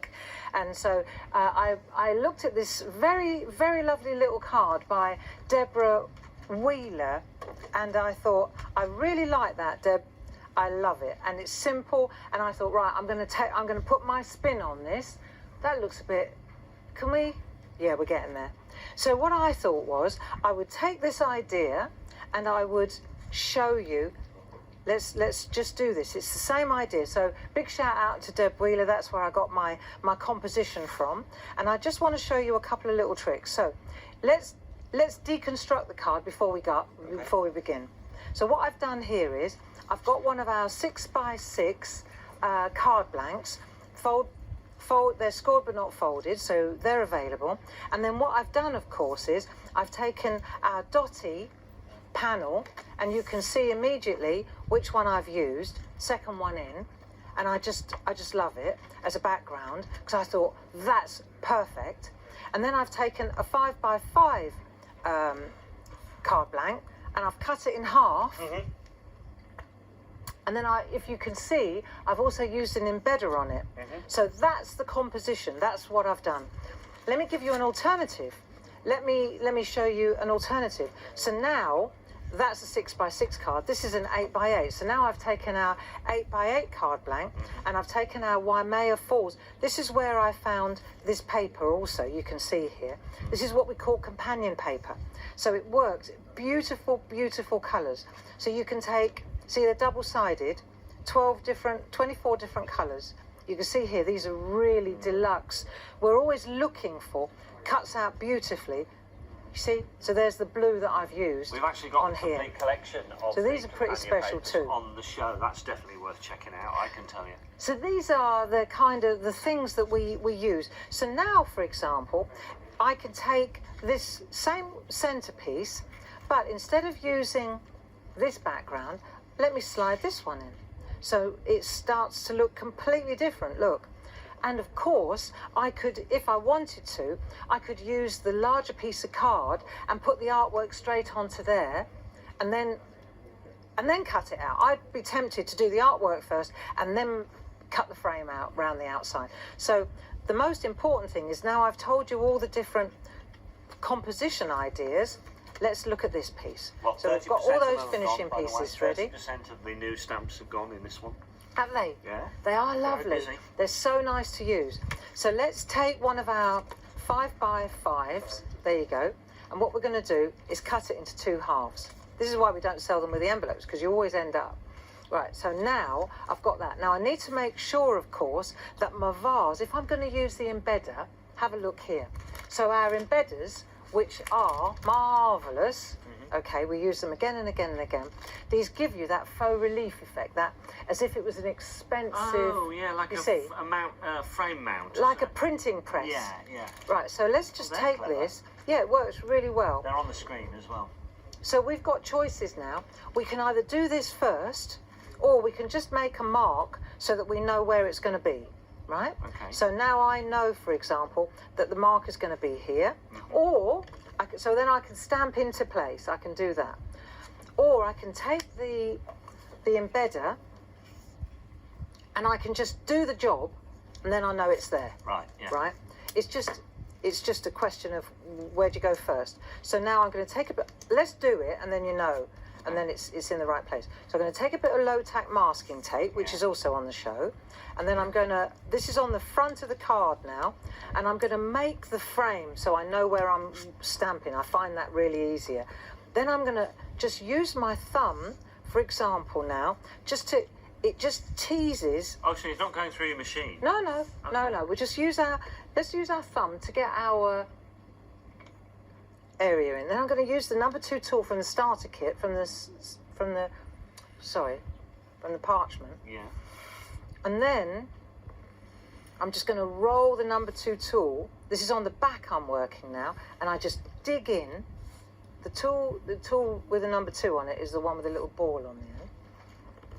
work. And so I looked at this very, very lovely little card by Deborah Wheeler, and I thought, I really like that, Deb. I love it, and it's simple. And I thought, right, I'm going to put my spin on this. That looks a bit. Can we? Yeah, we're getting there. So what I thought was, I would take this idea, and I would show you. Let's just do this. It's the same idea. So big shout out to Deb Wheeler. That's where I got my composition from. And I just want to show you a couple of little tricks. So let's deconstruct the card before we begin. So what I've done here is I've got one of our 6x6 card blanks. They're scored but not folded, so they're available. And then what I've done, of course, is I've taken our dotty panel, and you can see immediately which one I've used, second one in, and I just love it as a background because I thought that's perfect. And then I've taken a 5x5 card blank, and I've cut it in half. And then if you can see, I've also used an embedder on it. So that's the composition. That's what I've done. Let me give you an alternative. Let me show you an alternative. So now that's a 6x6 card. This is an 8x8. So now I've taken our 8x8 card blank, and I've taken our Waimea Falls. This is where I found this paper also, you can see here. This is what we call companion paper. So it works. Beautiful, beautiful colours. So you can take, see they're double-sided, 24 different colours. You can see here, these are really deluxe. We're always looking for, cuts out beautifully. You see, so there's the blue that I've used. We've actually got on a here. complete collection of so these are pretty special too. On the show, that's definitely worth checking out, I can tell you. So these are the kind of the things that we use. So now, for example, I can take this same centerpiece, but instead of using this background, let me slide this one in. So it starts to look completely different, look. And of course, I could, if I wanted to, I could use the larger piece of card and put the artwork straight onto there, and then cut it out. I'd be tempted to do the artwork first and then cut the frame out round the outside. So the most important thing is, now I've told you all the different composition ideas. Let's look at this piece. Well, so we've got all those finishing pieces ready. 30% of the new stamps have gone in this one. Have they? Yeah. They are lovely. Busy. They're so nice to use. So let's take one of our 5x5s. There you go. And what we're going to do is cut it into two halves. This is why we don't sell them with the envelopes, because you always end up. Right, so now I've got that. Now I need to make sure, of course, that my vase, if I'm going to use the embedder, have a look here. So our embedders, which are marvellous, okay, we use them again and again and again. These give you that faux relief effect, that as if it was an expensive. Oh yeah, like a frame mount. Like a printing press. Yeah, yeah. Right, so let's just take clever. this. Yeah, it works really well. They're on the screen as well. So we've got choices now. We can either do this first, or we can just make a mark so that we know where it's going to be. Right? Okay. So now I know, for example, that the mark is going to be here, or so then I can stamp into place. I can do that, or I can take the embedder and I can just do the job, and then I know it's there. Right. Yeah. Right. It's just a question of where do you go first. So now I'm going to take a bit. Let's do it, and then you know. And then it's in the right place. So I'm going to take a bit of low-tack masking tape, which is also on the show. And then I'm going to, this is on the front of the card now, and I'm going to make the frame so I know where I'm stamping. I find that really easier. Then I'm going to just use my thumb, for example now, it just teases. Oh, so it's not going through your machine? No. We just let's use our thumb to get our area in. Then I'm going to use the number 2 tool from the starter kit, from the parchment. Yeah. And then I'm just going to roll the number 2 tool. This is on the back I'm working now, and I just dig in. The tool with the number 2 on it is the one with the little ball on the end.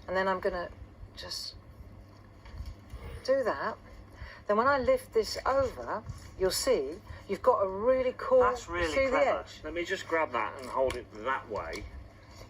And then I'm going to just do that. Then when I lift this over, you'll see you've got a really cool. That's really see clever. the edge? Let me just grab that and hold it that way,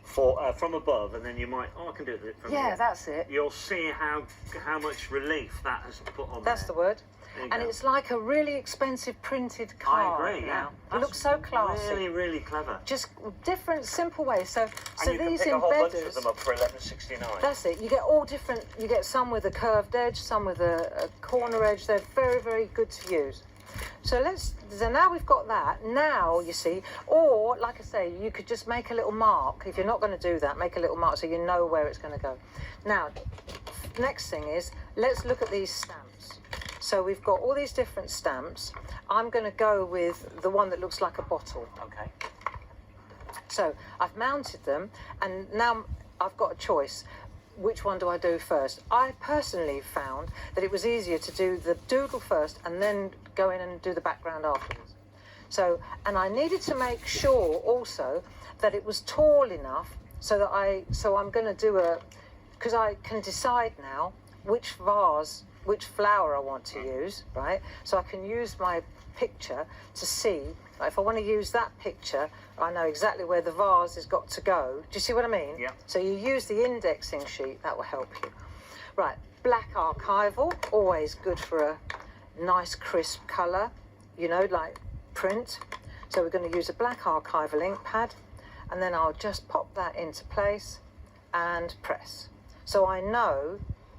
from above, and then you might. Oh, I can do it from here. Yeah, that's it. You'll see how much relief that has put on. That's there. the word. There you And go. it's like a really expensive printed card I agree, now. yeah. It looks so classy. Really, really clever. Just different, simple ways. So And you can these pick a whole bunch of embedders. them up for $11.69. That's it. You get all different. You get some with a curved edge, some with a corner edge. They're very, very good to use. So now we've got that. Now you see, or like I say, you could just make a little mark. If you're not going to do that, make a little mark so you know where it's going to go. Now, next thing is, let's look at these stamps. So we've got all these different stamps. I'm going to go with the one that looks like a bottle. Okay. So I've mounted them, and now I've got a choice. Which one do I do first? I personally found that it was easier to do the doodle first and then go in and do the background afterwards. So, and I needed to make sure also that it was tall enough so that I'm going to do because I can decide now which flower I want to use, right? So I can use my picture to see, like if I want to use that picture, I know exactly where the vase has got to go. Do you see what I mean? Yeah. So you use the indexing sheet, that will help you. Right, black archival, always good for a nice crisp colour, you know, like print. So we're going to use a black archival ink pad, and then I'll just pop that into place and press. So I know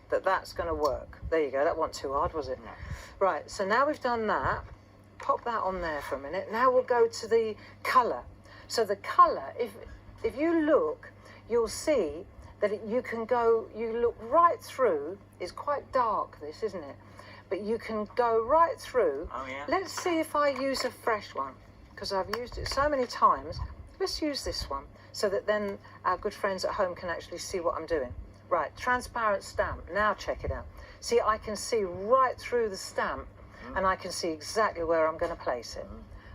that that's going to work. There you go, that wasn't too hard, was it? No. Right, so now we've done that, pop that on there for a minute. Now we'll go to the colour. So the colour, if you look, you'll see that you look right through. It's quite dark, this, isn't it? But you can go right through. Oh, yeah. Let's see if I use a fresh one, because I've used it so many times. Let's use this one, so that then our good friends at home can actually see what I'm doing. Right, transparent stamp. Now check it out. See, I can see right through the stamp, and I can see exactly where I'm going to place it.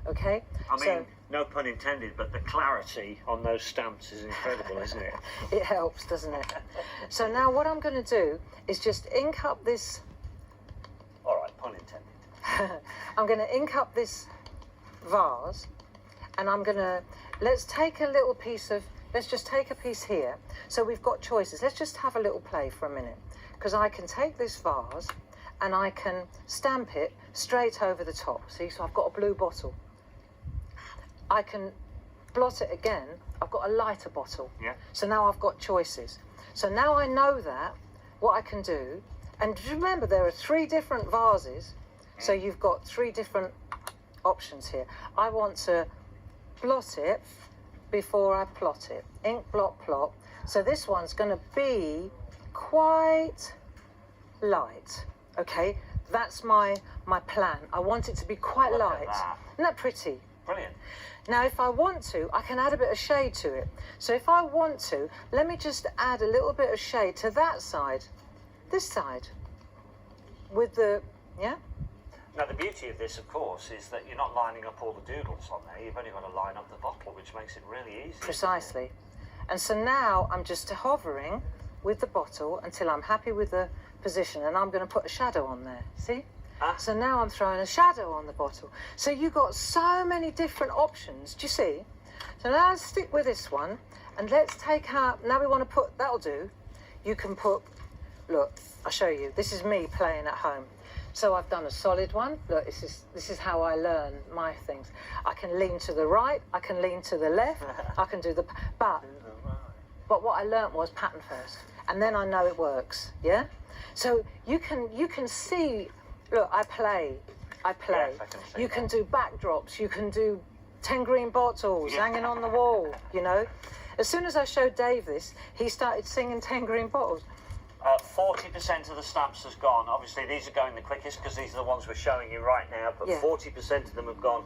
Okay? I mean, no pun intended, but the clarity on those stamps is incredible, isn't it? It helps, doesn't it? So now what I'm going to do is just ink up this. All right, pun intended. I'm going to ink up this vase, and let's take a little piece of, let's just take a piece here. So we've got choices. Let's just have a little play for a minute, because I can take this vase and I can stamp it straight over the top. See, so I've got a blue bottle. I can blot it again. I've got a lighter bottle. Yeah. So now I've got choices. So now I know that, what I can do, and remember there are 3 different vases, so you've got 3 different options here. I want to blot it before I plot it. Ink, blot, plot. So this one's going to be quite light. Okay, that's my plan. I want it to be quite Look at light. that. Isn't that pretty? Brilliant. Now, if I want to, I can add a bit of shade to it. So if I want to, let me just add a little bit of shade to that side, this side, with the, yeah? Now, the beauty of this, of course, is that you're not lining up all the doodles on there. You've only got to line up the bottle, which makes it really easy. Precisely. And so now I'm just hovering with the bottle until I'm happy with the position, and I'm going to put a shadow on there. See? So now I'm throwing a shadow on the bottle. So you've got so many different options. Do you see? So now let's stick with this one, and let's take out, now we want to put, that'll do. You can put, look, I'll show you. This is me playing at home. So I've done a solid one. Look, this is how I learn my things. I can lean to the right, I can lean to the left, I can do the, but what I learnt was pattern first, and then I know it works, yeah? So you can see, look, I play. Yes, I can see You can do backdrops, you can do 10 green bottles hanging on the wall, you know? As soon as I showed Dave this, he started singing 10 green bottles. 40% of the stamps has gone. Obviously, these are going the quickest because these are the ones we're showing you right now, but Yeah. 40% of them have gone.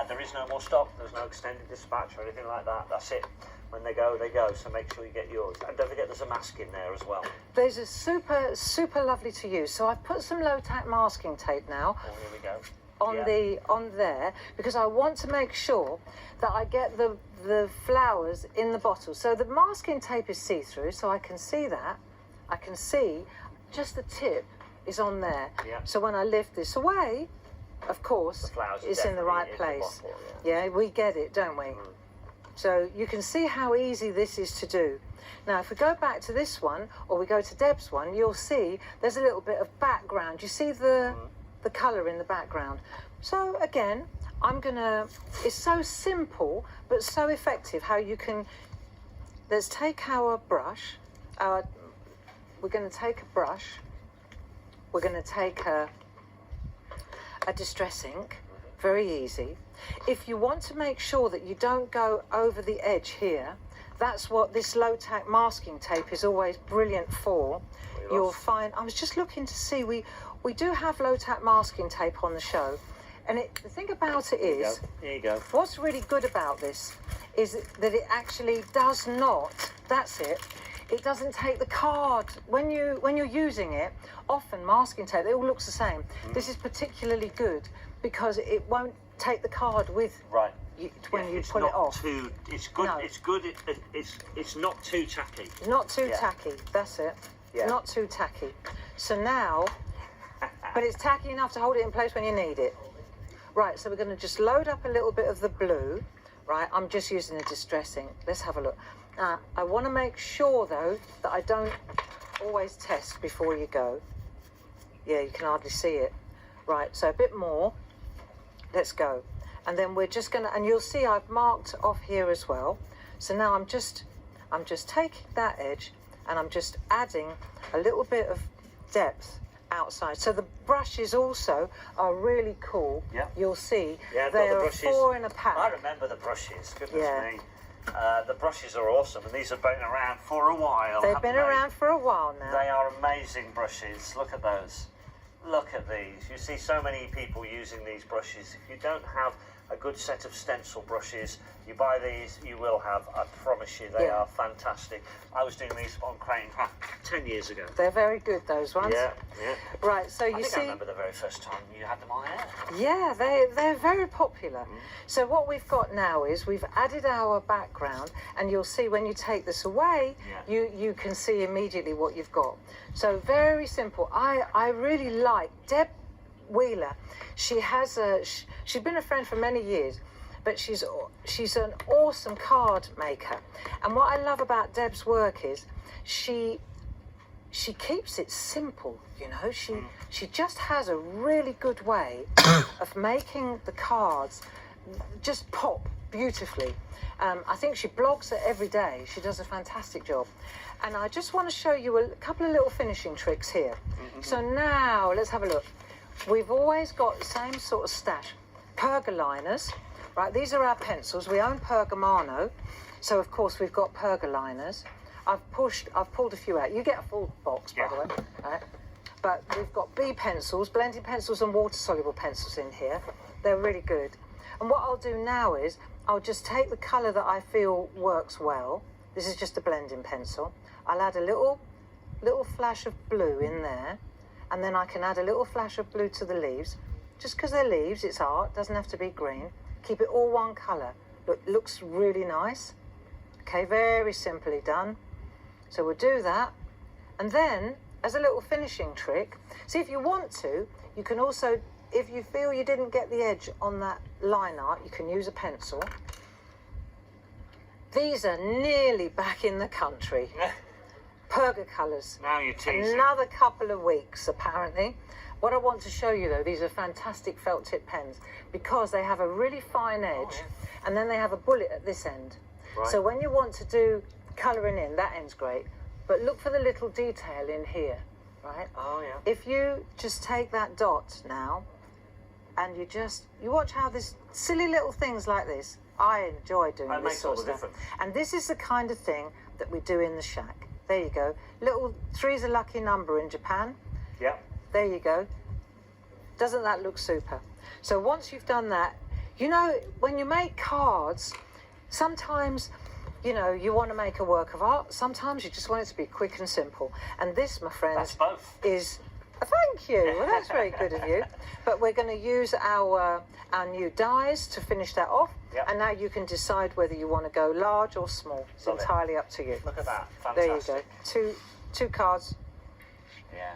There is no more stock. There's no extended dispatch or anything like that. That's it. When they go, they go. So make sure you get yours. And don't forget there's a mask in there as well. These are super, super lovely to use. So I've put some low-tack masking tape now Oh, here we go. on there, because I want to make sure that I get the flowers in the bottle. So the masking tape is see-through, so I can see that. I can see just the tip is on there. Yeah. So when I lift this away, of course, The flowers are it's in the right definitely in the place. bottle, Yeah, we get it, don't we? So you can see how easy this is to do. Now, if we go back to this one, or we go to Deb's one, you'll see there's a little bit of background. You see the the colour in the background. So again, it's so simple but so effective how you can, let's take our brush, we're going to take a brush, we're going to take a distress ink, very easy. If you want to make sure that you don't go over the edge here, that's what this low tack masking tape is always brilliant for. You'll find, I was just looking to see, we do have low tack masking tape on the show, and the thing about it is, here you go. What's really good about this is that it actually does not, that's it, it doesn't take the card. When you're using it, often masking tape, it all looks the same. This is particularly good because it won't take the card with when you pull it off. It's good. No. It's good. It's not too tacky. Not too tacky. That's it. Yeah. Not too tacky. So now, but it's tacky enough to hold it in place when you need it. Right. So we're going to just load up a little bit of the blue. Right. I'm just using a distress ink. Let's have a look. I want to make sure though that I don't always test before you go. Yeah, you can hardly see it. Right. So a bit more. Let's go. And then we're just going to, and you'll see I've marked off here as well. So now I'm just taking that edge and I'm just adding a little bit of depth outside. So the brushes also are really cool. Yeah. You'll see. Yeah, there the are brushes. 4 in a pack. I remember the brushes. Goodness Yeah. me. The brushes are awesome, and these have been around for a while. They've haven't been they? around for a while now. They are amazing brushes. Look at those. Look at these. You see so many people using these brushes. If you don't have a good set of stencil brushes, you buy these, you will have. I promise you, they are fantastic. I was doing these on crane 10 years ago. They're very good, those ones. Yeah, yeah. Right, so you I see. I remember the very first time you had them on air. Yeah, they're very popular. So what we've got now is we've added our background, and you'll see when you take this away, you can see immediately what you've got. So very simple. I really like Deb Wheeler. She's been a friend for many years, but she's an awesome card maker. And what I love about Deb's work is she keeps it simple, you know. She just has a really good way of making the cards just pop beautifully. I think she blogs it every day. She does a fantastic job. And I just want to show you a couple of little finishing tricks here. So now let's have a look. We've always got the same sort of stash. Pergoliners, right? These are our pencils. We own Pergamano, so of course we've got pergoliners. I've pulled a few out. You get a full box, by the way. Right? But we've got B pencils, blending pencils and water-soluble pencils in here. They're really good. And what I'll do now is I'll just take the colour that I feel works well. This is just a blending pencil. I'll add a little flash of blue in there. And then I can add a little flash of blue to the leaves. Just because they're leaves, it's art, doesn't have to be green. Keep it all one colour. Look, looks really nice. Okay, very simply done. So we'll do that. And then, as a little finishing trick, see if you want to, you can also, if you feel you didn't get the edge on that line art, you can use a pencil. These are nearly back in the country. Perga colours. Now you're teasing. Another couple of weeks, apparently. What I want to show you, though, these are fantastic felt tip pens because they have a really fine edge and then they have a bullet at this end. Right. So when you want to do colouring in, that end's great. But look for the little detail in here, right? Oh, yeah. If you just take that dot now and you watch how this silly little things like this, I enjoy doing this sort of stuff. And this is the kind of thing that we do in the shack. There you go. Little 3's a lucky number in Japan. Yeah. There you go. Doesn't that look super? So once you've done that, you know, when you make cards, sometimes, you know, you want to make a work of art. Sometimes you just want it to be quick and simple. And this, my friends, is... Thank you. Well, that's very good of you. But we're going to use our new dies to finish that off. Yep. And now you can decide whether you want to go large or small. It's entirely up to you. Look at that. Fantastic. There you go. Two cards. Yeah.